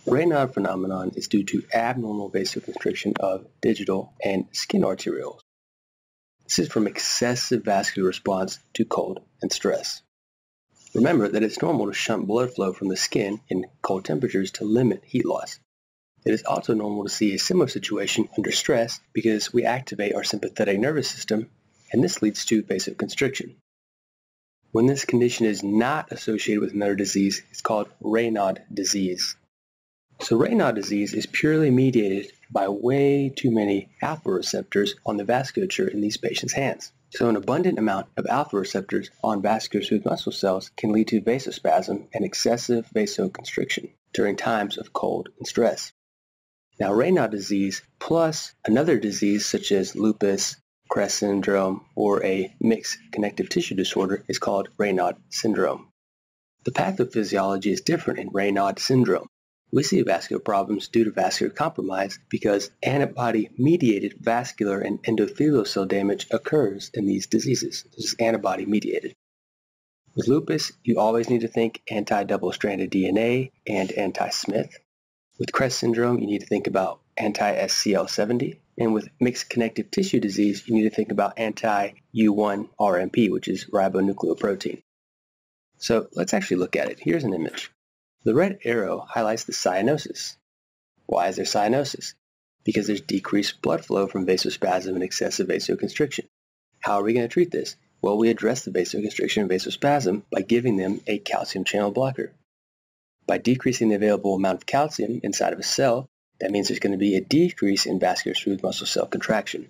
Raynaud phenomenon is due to abnormal vasoconstriction of digital and skin arterioles. This is from excessive vascular response to cold and stress. Remember that it's normal to shunt blood flow from the skin in cold temperatures to limit heat loss. It is also normal to see a similar situation under stress because we activate our sympathetic nervous system, and this leads to vasoconstriction. When this condition is not associated with another disease, it's called Raynaud disease. So Raynaud disease is purely mediated by way too many alpha receptors on the vasculature in these patients' hands. So an abundant amount of alpha receptors on vascular smooth muscle cells can lead to vasospasm and excessive vasoconstriction during times of cold and stress. Now Raynaud disease plus another disease such as lupus, CREST syndrome, or a mixed connective tissue disorder is called Raynaud syndrome. The pathophysiology is different in Raynaud syndrome. We see vascular problems due to vascular compromise because antibody-mediated vascular and endothelial cell damage occurs in these diseases. This is antibody-mediated. With lupus, you always need to think anti-double-stranded DNA and anti-Smith. With CREST syndrome, you need to think about anti-SCL70. And with mixed connective tissue disease, you need to think about anti-U1-RMP, which is ribonucleoprotein. So let's actually look at it. Here's an image. The red arrow highlights the cyanosis. Why is there cyanosis? Because there's decreased blood flow from vasospasm and excessive vasoconstriction. How are we going to treat this? Well, we address the vasoconstriction and vasospasm by giving them a calcium channel blocker. By decreasing the available amount of calcium inside of a cell, that means there's going to be a decrease in vascular smooth muscle cell contraction.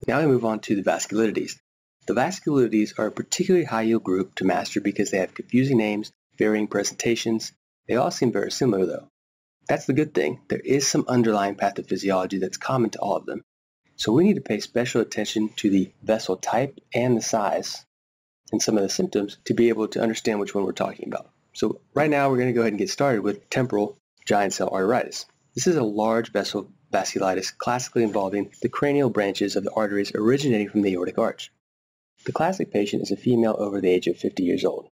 Now we move on to the vasculitides. The vasculitides are a particularly high-yield group to master because they have confusing names, varying presentations. They all seem very similar though. That's the good thing. There is some underlying pathophysiology that's common to all of them. So we need to pay special attention to the vessel type and the size and some of the symptoms to be able to understand which one we're talking about. So right now we're going to go ahead and get started with temporal giant cell arteritis. This is a large vessel vasculitis classically involving the cranial branches of the arteries originating from the aortic arch. The classic patient is a female over the age of 50 years old.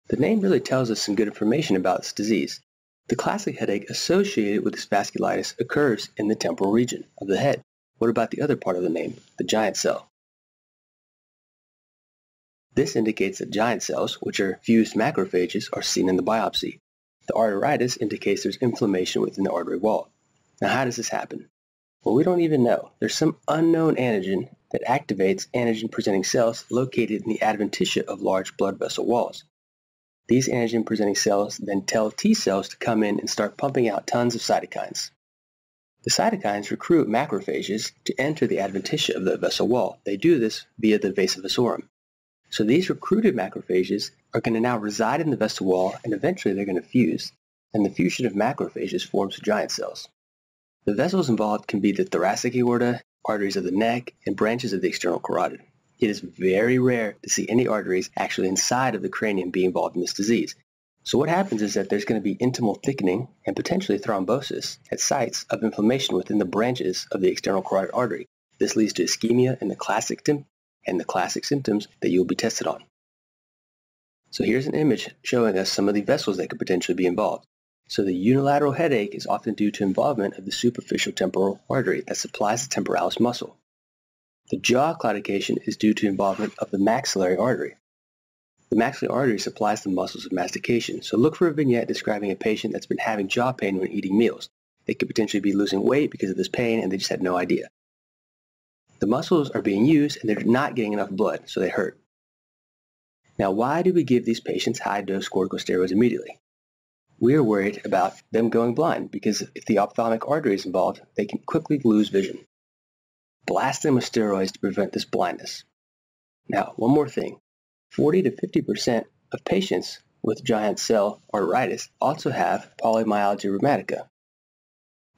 The name really tells us some good information about this disease. The classic headache associated with this vasculitis occurs in the temporal region of the head. What about the other part of the name, the giant cell? This indicates that giant cells, which are fused macrophages, are seen in the biopsy. The arteritis indicates there's inflammation within the artery wall. Now how does this happen? Well, we don't even know. There's some unknown antigen that activates antigen-presenting cells located in the adventitia of large blood vessel walls. These antigen-presenting cells then tell T cells to come in and start pumping out tons of cytokines. The cytokines recruit macrophages to enter the adventitia of the vessel wall. They do this via the vasa vasorum. So these recruited macrophages are going to now reside in the vessel wall, and eventually they're going to fuse, and the fusion of macrophages forms giant cells. The vessels involved can be the thoracic aorta, arteries of the neck, and branches of the external carotid. It is very rare to see any arteries actually inside of the cranium be involved in this disease. So what happens is that there's going to be intimal thickening and potentially thrombosis at sites of inflammation within the branches of the external carotid artery. This leads to ischemia and the classic symptoms that you'll be tested on. So here's an image showing us some of the vessels that could potentially be involved. So the unilateral headache is often due to involvement of the superficial temporal artery that supplies the temporalis muscle. The jaw claudication is due to involvement of the maxillary artery. The maxillary artery supplies the muscles of mastication. So look for a vignette describing a patient that's been having jaw pain when eating meals. They could potentially be losing weight because of this pain and they just had no idea. The muscles are being used and they're not getting enough blood, so they hurt. Now, why do we give these patients high-dose corticosteroids immediately? We are worried about them going blind because if the ophthalmic artery is involved, they can quickly lose vision. Blast them with steroids to prevent this blindness. Now, one more thing. 40 to 50% of patients with giant cell arteritis also have polymyalgia rheumatica.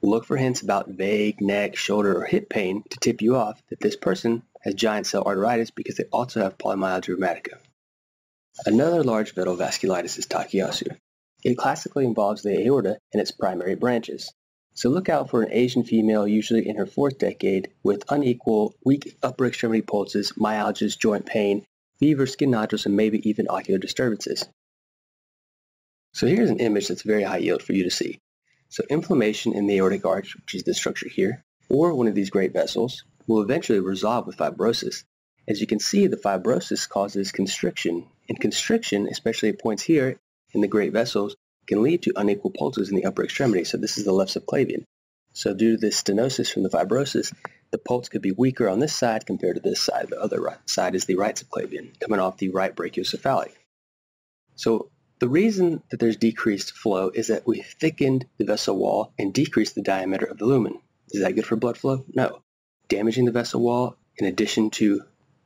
Look for hints about vague neck, shoulder, or hip pain to tip you off that this person has giant cell arteritis because they also have polymyalgia rheumatica. Another large vessel vasculitis is Takyasu. It classically involves the aorta and its primary branches. So look out for an Asian female, usually in her 4th decade, with unequal, weak upper extremity pulses, myalgias, joint pain, fever, skin nodules, and maybe even ocular disturbances. So here's an image that's very high yield for you to see. So inflammation in the aortic arch, which is this structure here, or one of these great vessels, will eventually resolve with fibrosis. As you can see, the fibrosis causes constriction, and constriction, especially at points here in the great vessels, can lead to unequal pulses in the upper extremity. So this is the left subclavian. So due to this stenosis from the fibrosis, the pulse could be weaker on this side compared to this side. The other side is the right subclavian, coming off the right brachiocephalic. So the reason that there's decreased flow is that we thickened the vessel wall and decreased the diameter of the lumen. Is that good for blood flow? No. Damaging the vessel wall, in addition to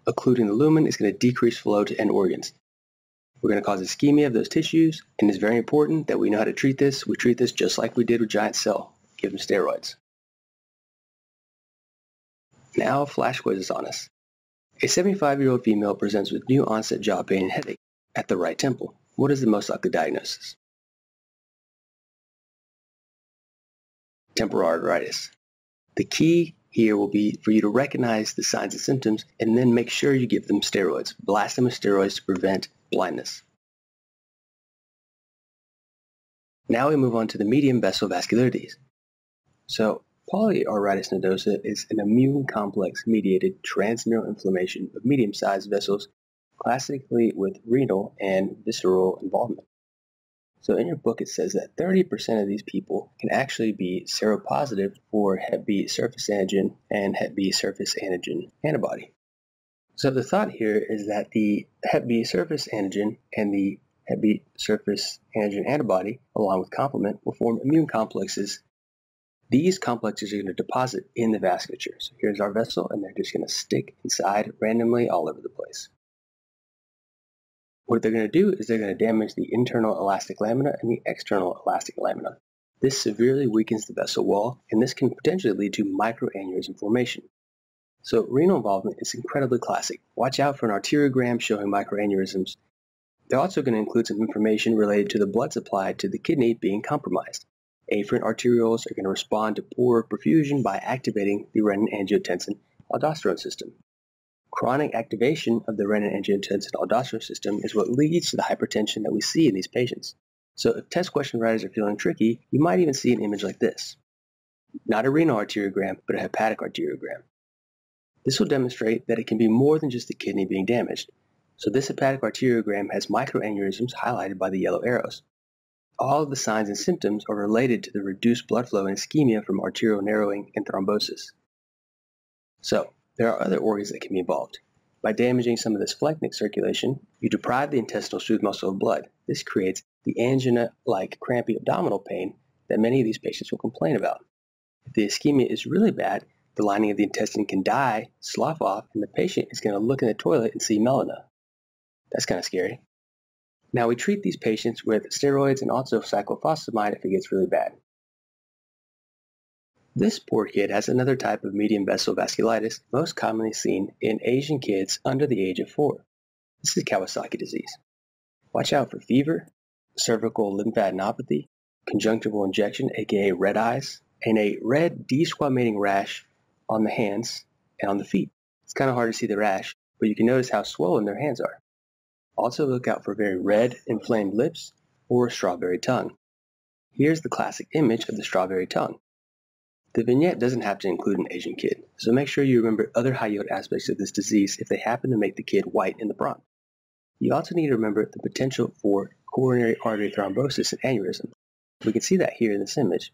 occluding the lumen, is going to decrease flow to end organs. We're going to cause ischemia of those tissues, and it's very important that we know how to treat this. We treat this just like we did with giant cell. Give them steroids. Now flash quiz is on us. A 75-year-old female presents with new onset jaw pain and headache at the right temple. What is the most likely diagnosis? Temporal arteritis. The key here will be for you to recognize the signs and symptoms and then make sure you give them steroids. Blast them with steroids to prevent blindness. Now we move on to the medium vessel vasculitides. So polyarteritis nodosa is an immune complex mediated transmural inflammation of medium-sized vessels, classically with renal and visceral involvement. So in your book it says that 30% of these people can actually be seropositive for Hep B surface antigen and Hep B surface antigen antibody. So the thought here is that the Hep B surface antigen and the Hep B surface antigen antibody, along with complement, will form immune complexes. These complexes are going to deposit in the vasculature. So here's our vessel, and they're just going to stick inside randomly all over the place. What they're going to do is they're going to damage the internal elastic lamina and the external elastic lamina. This severely weakens the vessel wall, and this can potentially lead to microaneurysm formation. So renal involvement is incredibly classic. Watch out for an arteriogram showing microaneurysms. They're also going to include some information related to the blood supply to the kidney being compromised. Afferent arterioles are going to respond to poor perfusion by activating the renin-angiotensin-aldosterone system. Chronic activation of the renin-angiotensin-aldosterone system is what leads to the hypertension that we see in these patients. So if test question writers are feeling tricky, you might even see an image like this. Not a renal arteriogram, but a hepatic arteriogram. This will demonstrate that it can be more than just the kidney being damaged. So this hepatic arteriogram has microaneurysms highlighted by the yellow arrows. All of the signs and symptoms are related to the reduced blood flow and ischemia from arterial narrowing and thrombosis. So, there are other organs that can be involved. By damaging some of this splanchnic circulation, you deprive the intestinal smooth muscle of blood. This creates the angina-like crampy abdominal pain that many of these patients will complain about. If the ischemia is really bad, the lining of the intestine can die, slough off, and the patient is going to look in the toilet and see melena. That's kind of scary. Now we treat these patients with steroids and also cyclophosphamide if it gets really bad. This poor kid has another type of medium vessel vasculitis most commonly seen in Asian kids under the age of 4. This is Kawasaki disease. Watch out for fever, cervical lymphadenopathy, conjunctival injection aka red eyes, and a red desquamating rash on the hands and on the feet. It's kind of hard to see the rash, but you can notice how swollen their hands are. Also look out for very red, inflamed lips or a strawberry tongue. Here's the classic image of the strawberry tongue. The vignette doesn't have to include an Asian kid, so make sure you remember other high-yield aspects of this disease if they happen to make the kid white in the prompt. You also need to remember the potential for coronary artery thrombosis and aneurysm. We can see that here in this image.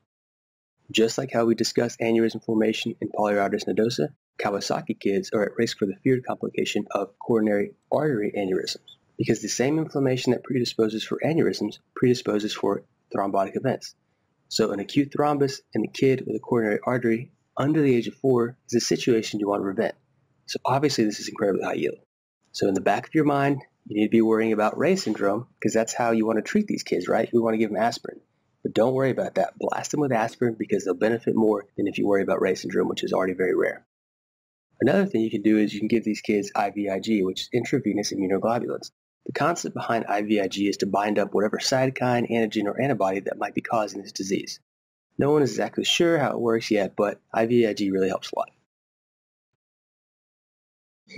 Just like how we discussed aneurysm formation in polyarteritis nodosa, Kawasaki kids are at risk for the feared complication of coronary artery aneurysms, because the same inflammation that predisposes for aneurysms predisposes for thrombotic events. So an acute thrombus in a kid with a coronary artery under the age of 4 is a situation you want to prevent. So obviously this is incredibly high yield. So in the back of your mind, you need to be worrying about Raynaud syndrome because that's how you want to treat these kids, right? We want to give them aspirin. But don't worry about that. Blast them with aspirin because they'll benefit more than if you worry about Raynaud syndrome, which is already very rare. Another thing you can do is you can give these kids IVIG, which is intravenous immunoglobulins. The concept behind IVIG is to bind up whatever cytokine, antigen, or antibody that might be causing this disease. No one is exactly sure how it works yet, but IVIG really helps a lot.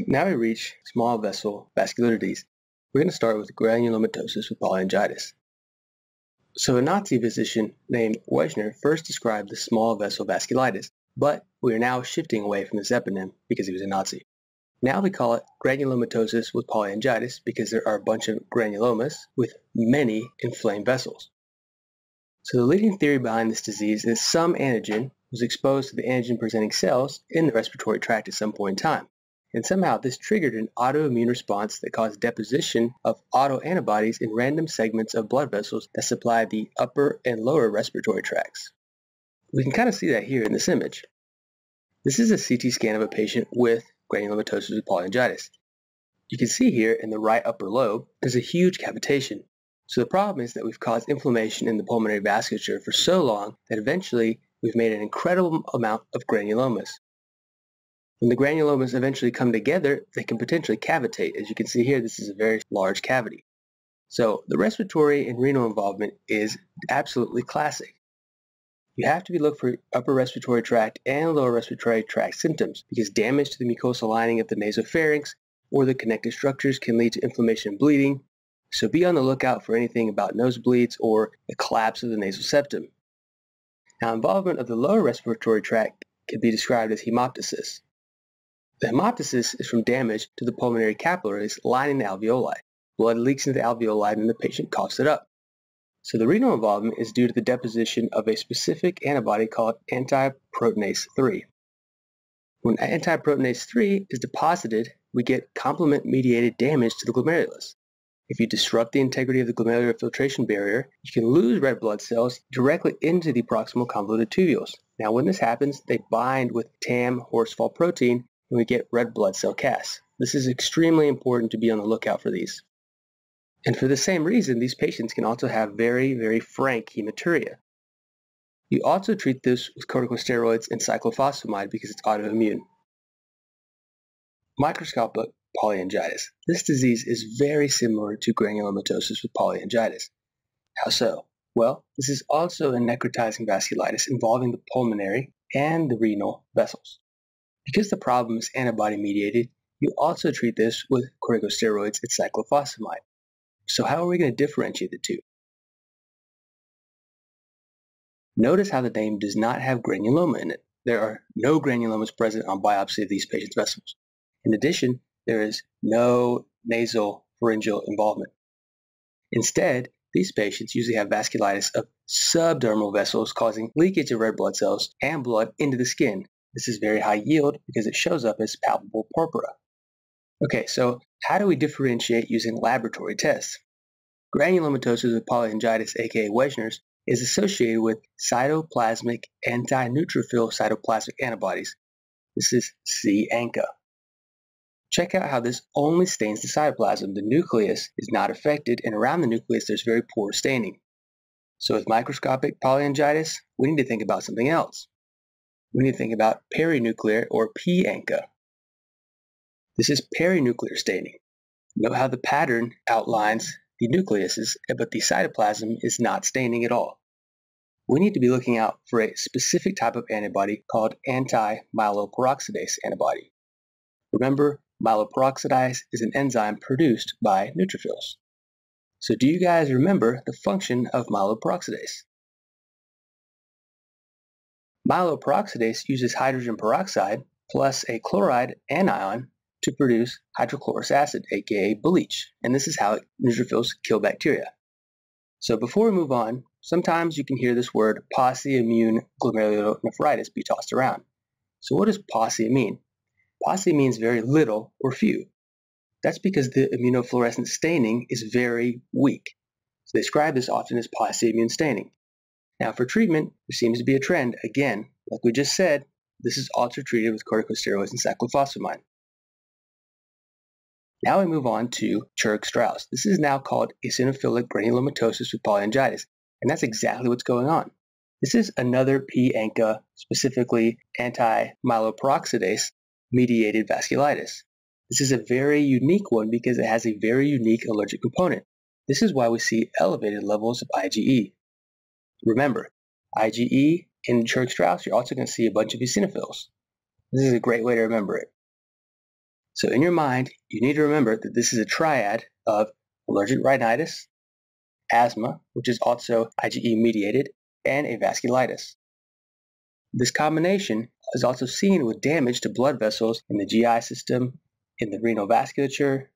Now we reach small vessel vasculitides. We're going to start with granulomatosis with polyangiitis. So a Nazi physician named Wejner first described the small vessel vasculitis, but we are now shifting away from this eponym because he was a Nazi. Now we call it granulomatosis with polyangiitis because there are a bunch of granulomas with many inflamed vessels. So the leading theory behind this disease is some antigen was exposed to the antigen-presenting cells in the respiratory tract at some point in time. And somehow this triggered an autoimmune response that caused deposition of autoantibodies in random segments of blood vessels that supply the upper and lower respiratory tracts. We can kind of see that here in this image. This is a CT scan of a patient with granulomatosis with polyangiitis. You can see here in the right upper lobe, there's a huge cavitation. So the problem is that we've caused inflammation in the pulmonary vasculature for so long that eventually we've made an incredible amount of granulomas. When the granulomas eventually come together, they can potentially cavitate. As you can see here, this is a very large cavity. So the respiratory and renal involvement is absolutely classic. You have to be looking for upper respiratory tract and lower respiratory tract symptoms because damage to the mucosal lining of the nasopharynx or the connective structures can lead to inflammation and bleeding. So be on the lookout for anything about nosebleeds or a collapse of the nasal septum. Now, involvement of the lower respiratory tract can be described as hemoptysis. The hemoptysis is from damage to the pulmonary capillaries lining the alveoli. Blood leaks into the alveoli and the patient coughs it up. So the renal involvement is due to the deposition of a specific antibody called antiproteinase 3. When antiproteinase 3 is deposited, we get complement-mediated damage to the glomerulus. If you disrupt the integrity of the glomerular filtration barrier, you can lose red blood cells directly into the proximal convoluted tubules. Now when this happens, they bind with TAM horsefall protein and we get red blood cell casts. This is extremely important to be on the lookout for these. And for the same reason, these patients can also have very, very frank hematuria. You also treat this with corticosteroids and cyclophosphamide because it's autoimmune. Microscopic polyangiitis. This disease is very similar to granulomatosis with polyangiitis. How so? Well, this is also a necrotizing vasculitis involving the pulmonary and the renal vessels. Because the problem is antibody-mediated, you also treat this with corticosteroids and cyclophosphamide. So how are we going to differentiate the two? Notice how the name does not have granuloma in it. There are no granulomas present on biopsy of these patients' vessels. In addition, there is no nasal pharyngeal involvement. Instead, these patients usually have vasculitis of subdermal vessels causing leakage of red blood cells and blood into the skin. This is very high yield because it shows up as palpable purpura. Okay, so how do we differentiate using laboratory tests? Granulomatosis with polyangiitis, aka Wejner's, is associated with cytoplasmic anti-neutrophil cytoplasmic antibodies. This is C-ANCA. Check out how this only stains the cytoplasm. The nucleus is not affected, and around the nucleus there's very poor staining. So with microscopic polyangiitis, we need to think about something else. We need to think about perinuclear or P-ANCA. This is perinuclear staining. Note how the pattern outlines the nucleuses, but the cytoplasm is not staining at all. We need to be looking out for a specific type of antibody called anti-myeloperoxidase antibody. Remember, myeloperoxidase is an enzyme produced by neutrophils. So do you guys remember the function of myeloperoxidase? Myeloperoxidase uses hydrogen peroxide plus a chloride anion to produce hydrochlorous acid, aka bleach, and this is how neutrophils kill bacteria. So before we move on, sometimes you can hear this word posse-immune glomerulonephritis be tossed around. So what does posse mean? Posse means very little or few. That's because the immunofluorescent staining is very weak. So they describe this often as posse-immune staining. Now for treatment, there seems to be a trend. Again, like we just said, this is also treated with corticosteroids and cyclophosphamide. Now we move on to Churg-Strauss. This is now called eosinophilic granulomatosis with polyangiitis, and that's exactly what's going on. This is another P-ANCA, specifically anti-myeloperoxidase mediated vasculitis. This is a very unique one because it has a very unique allergic component. This is why we see elevated levels of IgE. Remember, IgE in Churg-Strauss, you're also going to see a bunch of eosinophils. This is a great way to remember it. So in your mind, you need to remember that this is a triad of allergic rhinitis, asthma, which is also IgE-mediated, and a vasculitis. This combination is also seen with damage to blood vessels in the GI system, in the renal vasculature,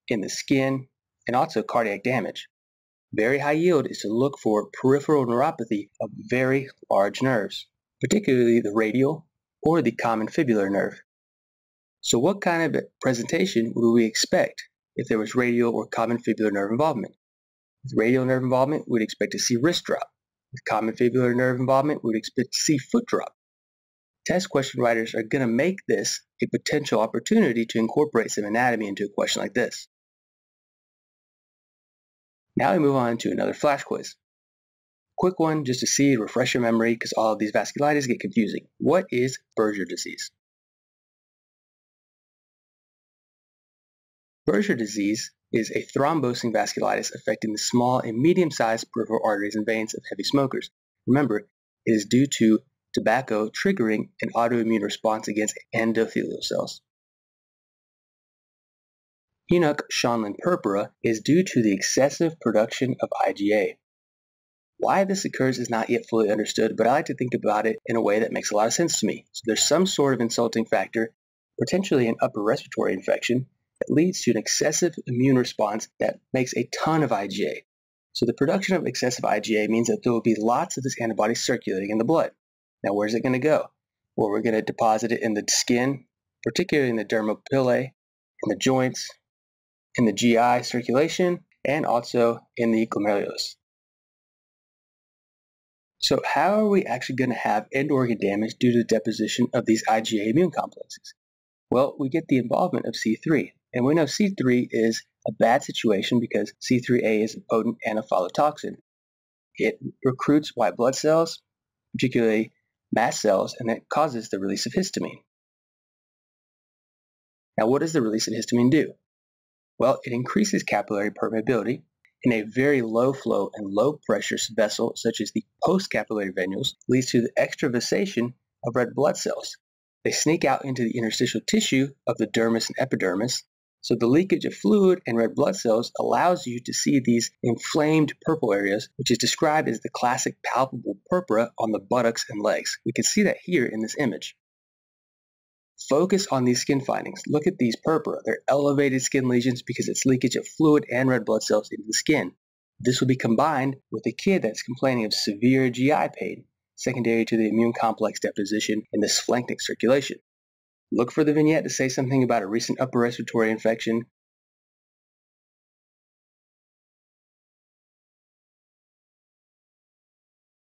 in the skin, and also cardiac damage. Very high yield is to look for peripheral neuropathy of very large nerves, particularly the radial or the common fibular nerve. So what kind of presentation would we expect if there was radial or common fibular nerve involvement? With radial nerve involvement, we'd expect to see wrist drop. With common fibular nerve involvement, we'd expect to see foot drop. Test question writers are going to make this a potential opportunity to incorporate some anatomy into a question like this. Now we move on to another flash quiz. Quick one just to see, refresh your memory, because all of these vasculitis get confusing. What is Berger disease? Berger disease is a thrombosing vasculitis affecting the small and medium-sized peripheral arteries and veins of heavy smokers. Remember, it is due to tobacco triggering an autoimmune response against endothelial cells. Henoch-Schönlein purpura is due to the excessive production of IgA. Why this occurs is not yet fully understood, but I like to think about it in a way that makes a lot of sense to me. So there's some sort of insulting factor, potentially an upper respiratory infection, that leads to an excessive immune response that makes a ton of IgA. So the production of excessive IgA means that there will be lots of this antibody circulating in the blood. Now where's it going to go? Well, we're going to deposit it in the skin, particularly in the dermal pillae, in the joints, in the GI circulation, and also in the glomerulus. So how are we actually going to have end organ damage due to the deposition of these IgA immune complexes? Well, we get the involvement of C3. And we know C3 is a bad situation because C3a is a potent anaphylotoxin. It recruits white blood cells, particularly mast cells, and it causes the release of histamine. Now, what does the release of histamine do? Well, it increases capillary permeability in a very low flow and low pressure vessel, such as the postcapillary venules, leads to the extravasation of red blood cells. They sneak out into the interstitial tissue of the dermis and epidermis, so the leakage of fluid and red blood cells allows you to see these inflamed purple areas, which is described as the classic palpable purpura on the buttocks and legs. We can see that here in this image. Focus on these skin findings. Look at these purpura. They're elevated skin lesions because it's leakage of fluid and red blood cells into the skin. This will be combined with a kid that's complaining of severe GI pain, secondary to the immune complex deposition in the splanchnic circulation. Look for the vignette to say something about a recent upper respiratory infection